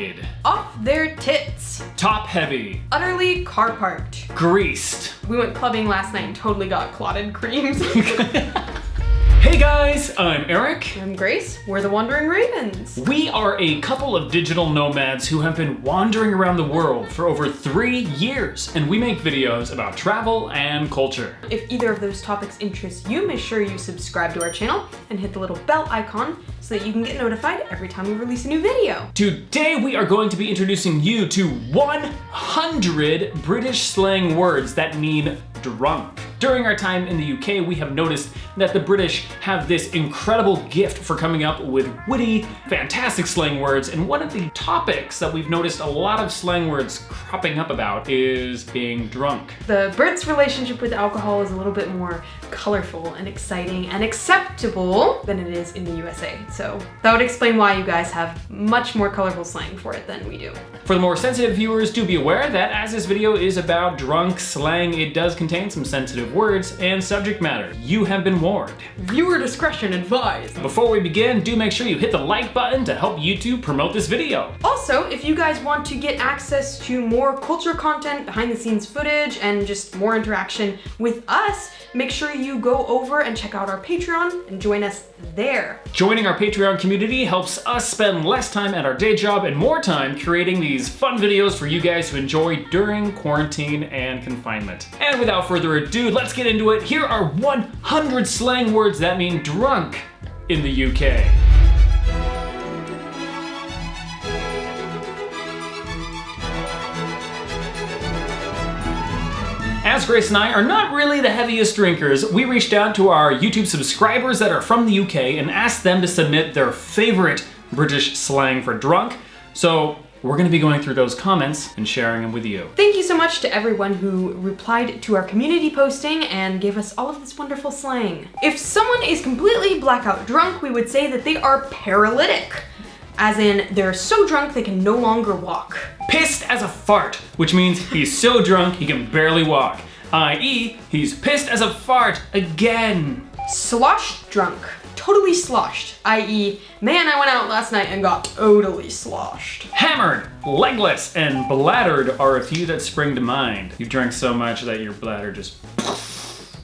naked. Off their tits. Top heavy. Utterly car parked. Greased. We went clubbing last night and totally got clotted creams. Hey guys, I'm Eric. I'm Grace. We're the Wandering Ravens. We are a couple of digital nomads who have been wandering around the world for over 3 years, and we make videos about travel and culture. If either of those topics interest you, make sure you subscribe to our channel and hit the little bell icon so that you can get notified every time we release a new video. Today we are going to be introducing you to 100 British slang words that mean drunk. During our time in the UK, we have noticed that the British have this incredible gift for coming up with witty, fantastic slang words, and one of the topics that we've noticed a lot of slang words cropping up about is being drunk. The Brits' relationship with alcohol is a little bit more colorful and exciting and acceptable than it is in the USA. So that would explain why you guys have much more colorful slang for it than we do. For the more sensitive viewers, do be aware that as this video is about drunk slang, it does contain some sensitive words and subject matter. You have been warned. Viewer discretion advised. Before we begin, do make sure you hit the like button to help YouTube promote this video. Also, if you guys want to get access to more culture content, behind the scenes footage, and just more interaction with us, make sure you go over and check out our Patreon and join us there. Joining our Patreon community helps us spend less time at our day job and more time creating these fun videos for you guys to enjoy during quarantine and confinement. And without further ado, let's get into it. Here are 100 slang words that mean drunk in the UK. As Grace and I are not really the heaviest drinkers, we reached out to our YouTube subscribers that are from the UK and asked them to submit their favorite British slang for drunk. So we're gonna be going through those comments and sharing them with you. Thank you so much to everyone who replied to our community posting and gave us all of this wonderful slang. If someone is completely blackout drunk, we would say that they are paralytic. As in, they're so drunk they can no longer walk. Pissed as a fart, which means he's so drunk he can barely walk. I.e., he's pissed as a fart again. Sloshed drunk. Totally sloshed. I.e., man, I went out last night and got totally sloshed. Hammered, legless, and bladdered are a few that spring to mind. You drank so much that your bladder just...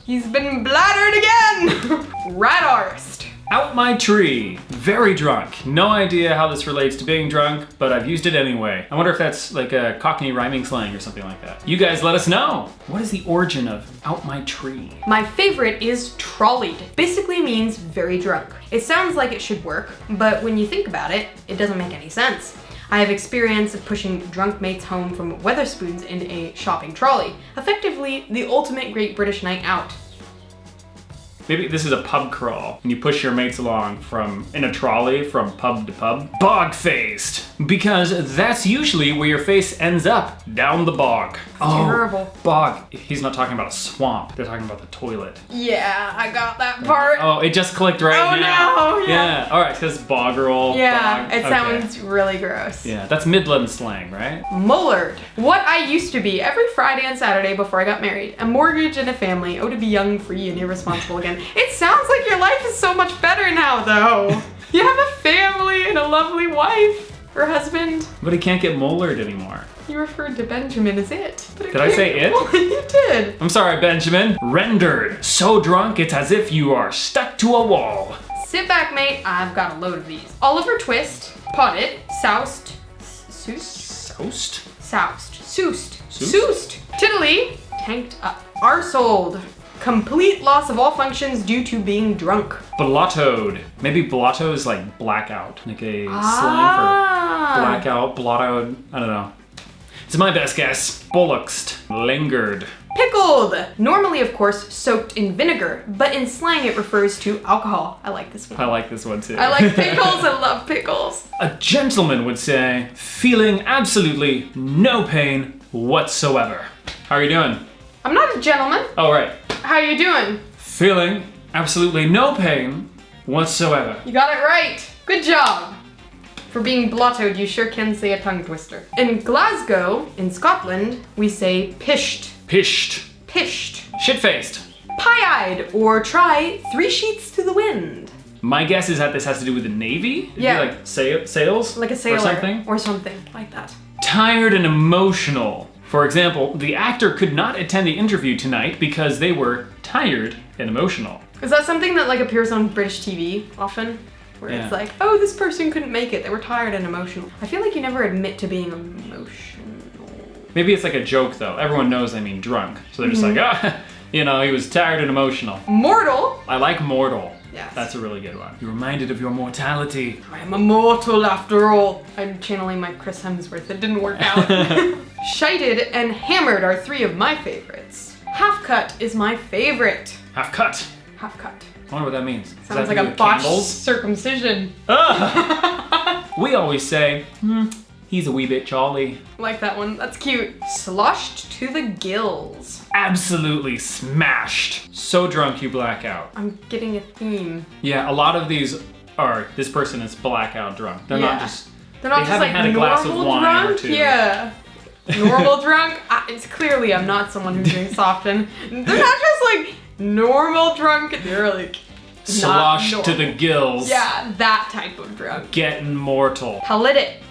He's been bladdered again! Rat-arsed. Out my tree. Very drunk. No idea how this relates to being drunk, but I've used it anyway. I wonder if that's like a Cockney rhyming slang or something like that. You guys let us know. What is the origin of out my tree? My favorite is trolleyed. Basically means very drunk. It sounds like it should work, but when you think about it, it doesn't make any sense. I have experience of pushing drunk mates home from Wetherspoons in a shopping trolley. Effectively, the ultimate Great British night out. Maybe this is a pub crawl, and you push your mates along in a trolley from pub to pub. Bog-faced, because that's usually where your face ends up, down the bog. Terrible. Bog. He's not talking about a swamp. They're talking about the toilet. Yeah, I got that part. Oh, it just clicked right now. Oh no, yeah. All right, because boggerel. Yeah, bog. it sounds really gross. Yeah, that's Midland slang, right? Mullard. What I used to be every Friday and Saturday before I got married. A mortgage and a family. Oh, to be young, free, and irresponsible again. It sounds like your life is so much better now, though. You have a family and a lovely wife or husband. But he can't get mollered anymore. You referred to Benjamin as it. Did I say it? You did. I'm sorry, Benjamin. Rendered. So drunk, it's as if you are stuck to a wall. Sit back, mate. I've got a load of these. Oliver Twist, potted, soused, soused, Soused? soused, soused, Soused? soused, tiddly, tanked up, arseholed. Complete loss of all functions due to being drunk. Blottoed. Maybe blotto is like blackout. Like a slang for blackout, blottoed. I don't know. It's my best guess. Bullocks. Lingered. Pickled. Normally, of course, soaked in vinegar, but in slang it refers to alcohol. I like this one. I like this one too. I like pickles. I love pickles. A gentleman would say, feeling absolutely no pain whatsoever. How are you doing? I'm not a gentleman. Oh, right. How you doing? Feeling absolutely no pain whatsoever. You got it right. Good job. For being blottoed, you sure can say a tongue twister. In Glasgow, in Scotland, we say pished. Pished. Pished. Shit-faced. Pie-eyed, or try 3 sheets to the wind. My guess is that this has to do with the Navy? It'd Yeah. be like sails? Like a sailor. Or something? Like that. Tired and emotional. For example, the actor could not attend the interview tonight because they were tired and emotional. Is that something that like appears on British TV often? Where Yeah. it's like, oh, this person couldn't make it. They were tired and emotional. I feel like you never admit to being emotional. Maybe it's like a joke though. Everyone knows I mean drunk. So they're just like, ah, you know, he was tired and emotional. Mortal. I like mortal. Yes. That's a really good one. You're reminded of your mortality. I am immortal after all. I'm channeling my Chris Hemsworth. It didn't work out. Shited and hammered are 3 of my favorites. Half cut is my favorite. Half cut. Half cut. I wonder what that means. Does Sounds that like do a with botched candles? circumcision. We always say, he's a wee bit jolly. Like that one. That's cute. Sloshed to the gills. Absolutely smashed. So drunk you black out. I'm getting a theme. Yeah, a lot of these are, this person is blackout drunk. They're not just, They're not they just haven't like had a glass of normal wine or drunk. two. Yeah. Normal drunk. It's clearly I'm not someone who drinks often. They're not just like normal drunk. They're like Sloshed not to the normal. gills. Yeah, that type of drunk. Getting mortal. Politic.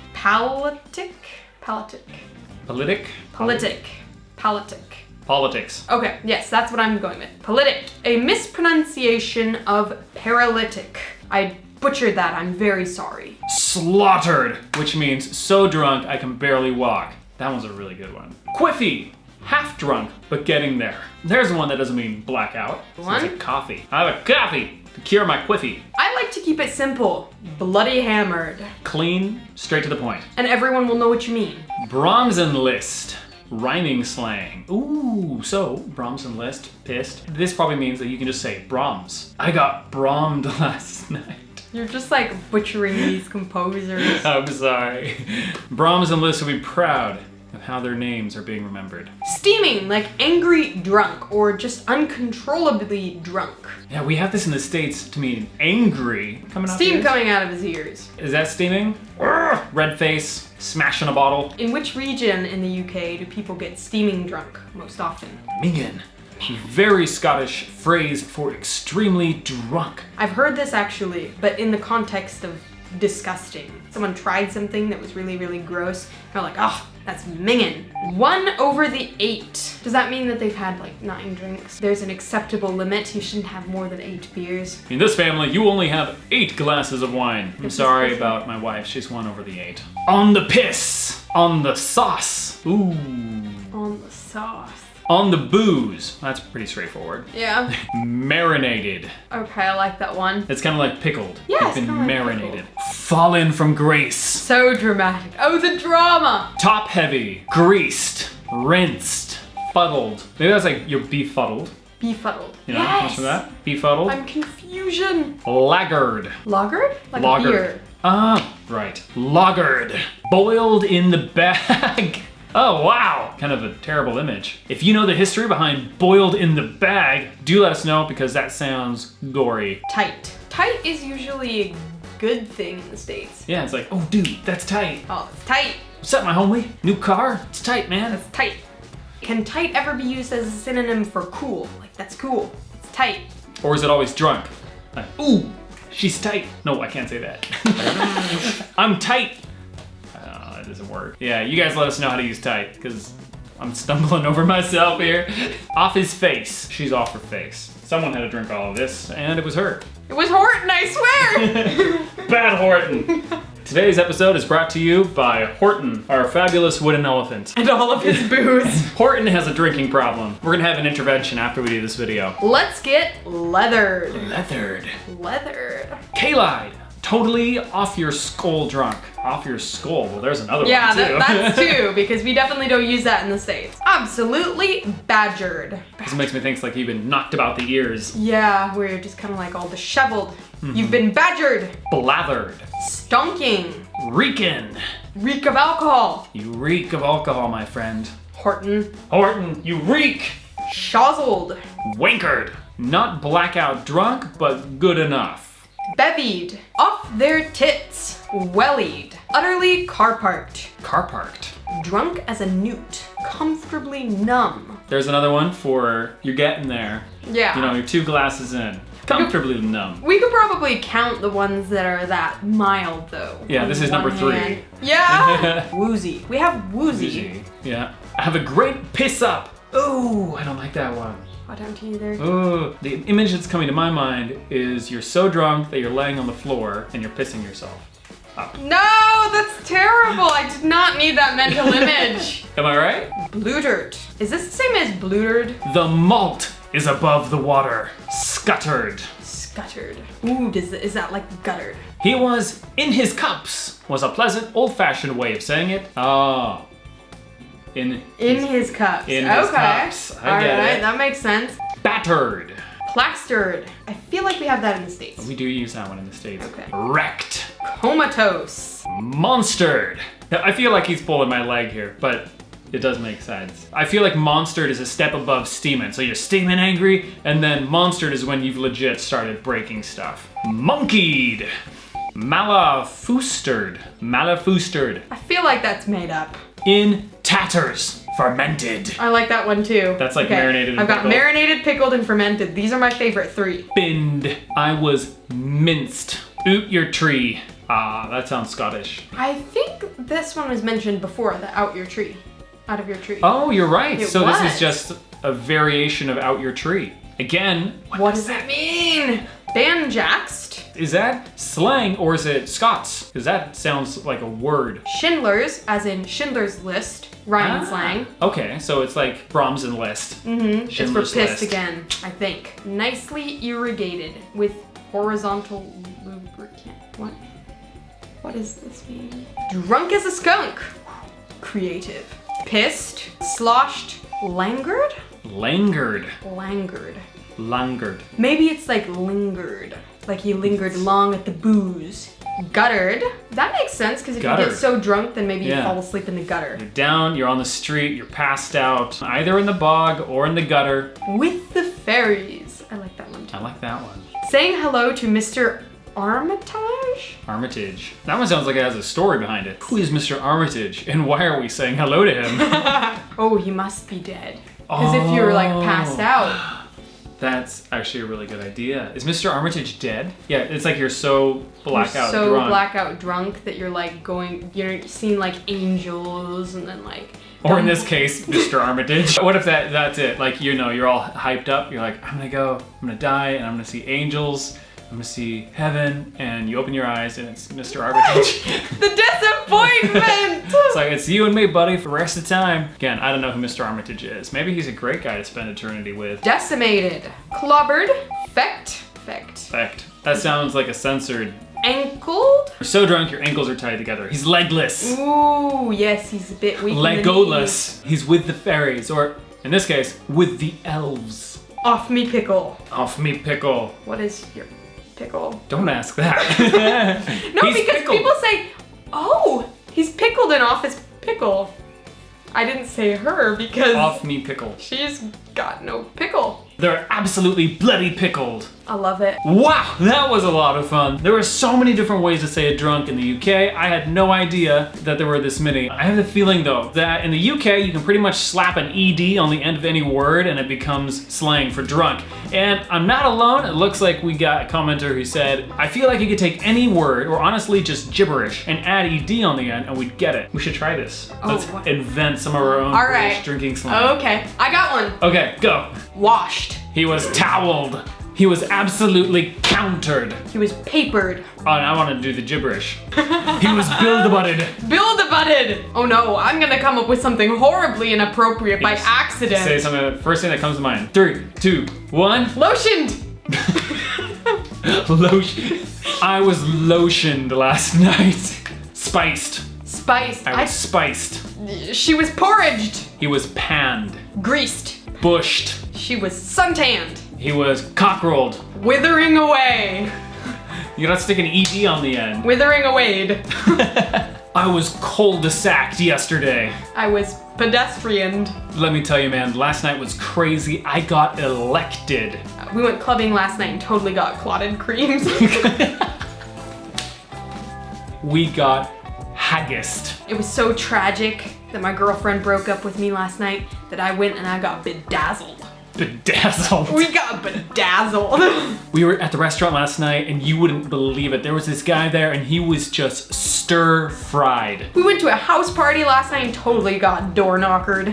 Politics. Okay, yes, that's what I'm going with. Politic. A mispronunciation of paralytic. I butchered that. I'm very sorry. Slaughtered, which means so drunk I can barely walk. That one's a really good one. Quiffy. Half drunk, but getting there. There's one that doesn't mean blackout. Sounds One? like coffee. I have a coffee to cure my quiffy. I like to keep it simple. Bloody hammered. Clean, straight to the point. And everyone will know what you mean. Bronze list. Rhyming slang. Ooh, so Brahms and list, pissed. This probably means that you can just say Brahms. I got brahmed last night. You're just like butchering these composers. I'm sorry. Brahms and Liszt will be proud of how their names are being remembered. Steaming, like angry drunk or just uncontrollably drunk. Yeah, we have this in the States to mean angry. Coming out Steam the ears. coming out of his ears. Is that steaming? Red face, smashing a bottle. In which region in the UK do people get steaming drunk most often? Mingin. Very Scottish phrase for extremely drunk. I've heard this actually, but in the context of disgusting. Someone tried something that was really, really gross. They're like, oh, that's mingin'. 1/8. Does that mean that they've had like 9 drinks? There's an acceptable limit. You shouldn't have more than 8 beers. In this family, you only have 8 glasses of wine. I'm sorry about my wife. She's 1/8. On the piss. On the sauce. Ooh. On the sauce. On the booze. That's pretty straightforward. Yeah. Marinated. Okay, I like that one. It's kind of like pickled. Yeah, You've it's been kinda like marinated. Fallen from grace. So dramatic. Oh, the drama. Top heavy. Greased. Rinsed. Fuddled. Maybe that's like you're befuddled. Befuddled. You know, Yes. comes from that? Befuddled. I'm confusion. Lagered. Lagered? Like a Lagered. beer. Ah, right. Lagered. Boiled in the bag. Oh, wow. Kind of a terrible image. If you know the history behind boiled in the bag, do let us know because that sounds gory. Tight. Tight is usually a good thing in the States. Yeah, it's like, oh, dude, that's tight. Oh, it's tight. What's up, my homie? New car? It's tight, man. That's tight. Can tight ever be used as a synonym for cool? Like, that's cool. It's tight. Or is it always drunk? Like, ooh, she's tight. No, I can't say that. I'm tight. That doesn't work. Yeah, you guys let us know how to use tight, because I'm stumbling over myself here. Off his face. She's off her face. Someone had to drink all of this, and it was her. It was Horton, I swear! Bad Horton. Today's episode is brought to you by Horton, our fabulous wooden elephant. And all of his booze. Horton has a drinking problem. We're gonna have an intervention after we do this video. Let's get leathered. Leathered. Leathered. K-Lied. Totally off your skull drunk. Off your skull. Well, there's another Yeah, one too. that's two, because we definitely don't use that in the States. Absolutely badgered. This makes me think it's like you've been knocked about the ears. Yeah, where you're just kind of like all disheveled. You've been badgered. Blathered. Stonking. Reekin'. Reek of alcohol. You reek of alcohol, my friend. Horton. Horton, you reek. Shozzled. Wankered. Not blackout drunk, but good enough. Bevied. Off their tits. Wellied. Utterly car parked. Car parked. Drunk as a newt. Comfortably numb. There's another one for you're getting there. Yeah. You know, you're 2 glasses in. Comfortably numb. We could probably count the ones that are that mild though. Yeah, this is number 3. Hand. Yeah. Woozy. We have woozy. Yeah. I have a great piss up. Oh, I don't like that one. I don't either. Oh, the image that's coming to my mind is you're so drunk that you're laying on the floor and you're pissing yourself up. No, that's terrible. I did not need that mental image. Am I right? Bluttered. Is this the same as bluttered? The malt is above the water. Scuttered. Scuttered. Ooh, is that like guttered? He was in his cups was a pleasant old-fashioned way of saying it. Oh. In his cups. In his cups. I get it. That makes sense. Battered. Plastered. I feel like we have that in the States. We do use that one in the States. Okay. Wrecked. Comatose. Monstered. I feel like he's pulling my leg here, but it does make sense. I feel like monstered is a step above steaming. So you're steaming angry, and then monstered is when you've legit started breaking stuff. Monkeyed. Malafoostered. Malafoostered. I feel like that's made up. In tatters. Fermented. I like that one too. That's like marinated and I've got pickled. Marinated, pickled, and fermented. These are my favorite 3. Binned. I was minced. Oot your tree. Ah, that sounds Scottish. I think this one was mentioned before, the out your tree. Out of your tree. Oh, you're right. It So was. this is just a variation of out your tree. Again, What does that mean? Banjaxed. is that slang or is it Scots? Because that sounds like a word. Schindler's, as in Schindler's List, rhyming slang. Okay, so it's like Brahms and Liszt. Mm-hmm. It's for Schindler's pissed List. again, I think. Nicely irrigated with horizontal lubricant. What does this mean? Drunk as a skunk. Creative. Pissed. Sloshed. Langured? Langured. Langured. Langured. Maybe it's like lingered. Like he lingered long at the booze. Guttered. That makes sense because if you Guttered. get so drunk, then maybe you Yeah. fall asleep in the gutter. You're down, you're on the street, you're passed out, either in the bog or in the gutter. With the fairies. I like that one too. I like that one. Saying hello to Mr. Armitage? Armitage. That one sounds like it has a story behind it. Who is Mr. Armitage and why are we saying hello to him? Oh, he must be dead. Because if you were like passed out. That's actually a really good idea. Is Mr. Armitage dead? Yeah, it's like you're so blackout so drunk. blackout drunk that you're like you're seeing like angels and then like. Or in this case, Mr. Armitage. What if that's it? Like, you know, you're all hyped up. You're like, I'm gonna die and I'm gonna see angels. I'm gonna see heaven, and you open your eyes and it's Mr. Armitage. The disappointment! It's like, it's you and me, buddy, for the rest of the time. Again, I don't know who Mr. Armitage is. Maybe he's a great guy to spend eternity with. Decimated. Clobbered. Fecked. Fact. That sounds like a censored. Ankled? You're so drunk, your ankles are tied together. He's legless. Ooh, yes, he's a bit weak. in the knees. Legoless. He's with the fairies, or in this case, with the elves. Off me pickle. Off me pickle. What is your pickle? Don't ask that. No, He's because pickled. people say, oh, he's pickled and off his pickle. I didn't say her because Off me pickle. she's got no pickle. They're absolutely bloody pickled. I love it. Wow, that was a lot of fun. There were so many different ways to say it drunk in the UK. I had no idea that there were this many. I have the feeling though that in the UK you can pretty much slap an ED on the end of any word and it becomes slang for drunk. And I'm not alone. It looks like we got a commenter who said, I feel like you could take any word or honestly just gibberish and add ED on the end and we'd get it. We should try this. Let's invent some of our own All British right. drinking slang. Okay, I got one. Okay, go. Washed. He was toweled. He was absolutely countered. He was papered. Oh, and I want to do the gibberish. He was build-a-butted. Build-a-butted. Oh no, I'm gonna come up with something horribly inappropriate by accident. Say something, first thing that comes to mind. 3, 2, 1. Lotioned. Lotion. I was lotioned last night. Spiced. Spiced. I was spiced. She was porridged. He was panned. Greased. Bushed. She was suntanned. He was cockrolled. Withering away. You gotta stick an ED on the end. Withering awayed. I was cul-de-saced yesterday. I was pedestrianed. Let me tell you, man, last night was crazy. I got elected. We went clubbing last night and totally got clotted creams. We got haggist. It was so tragic that my girlfriend broke up with me last night that I went and I got bedazzled. bedazzled. We got bedazzled. We were at the restaurant last night and you wouldn't believe it. There was this guy there and he was just stir-fried. We went to a house party last night and totally got door-knockered.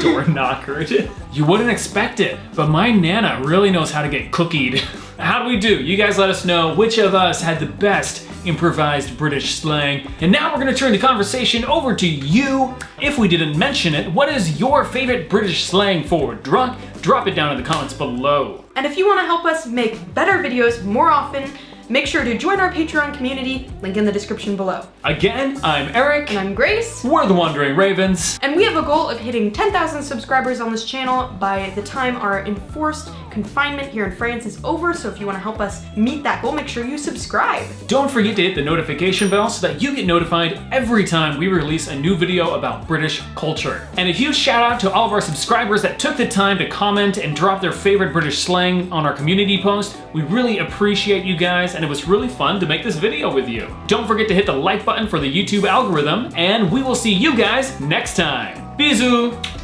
Door-knockered. You wouldn't expect it, but my Nana really knows how to get cookied. How do we do? You guys let us know which of us had the best improvised British slang. And now we're gonna turn the conversation over to you. If we didn't mention it, what is your favorite British slang for drunk? Drop it down in the comments below. And if you want to help us make better videos more often, make sure to join our Patreon community, link in the description below. Again, I'm Eric. And I'm Grace. We're the Wandering Ravens. And we have a goal of hitting 10,000 subscribers on this channel by the time our enforced confinement here in France is over, so if you want to help us meet that goal, make sure you subscribe. Don't forget to hit the notification bell so that you get notified every time we release a new video about British culture. And a huge shout out to all of our subscribers that took the time to comment and drop their favorite British slang on our community post. We really appreciate you guys, and it was really fun to make this video with you. Don't forget to hit the like button for the YouTube algorithm, and we will see you guys next time. Bisous!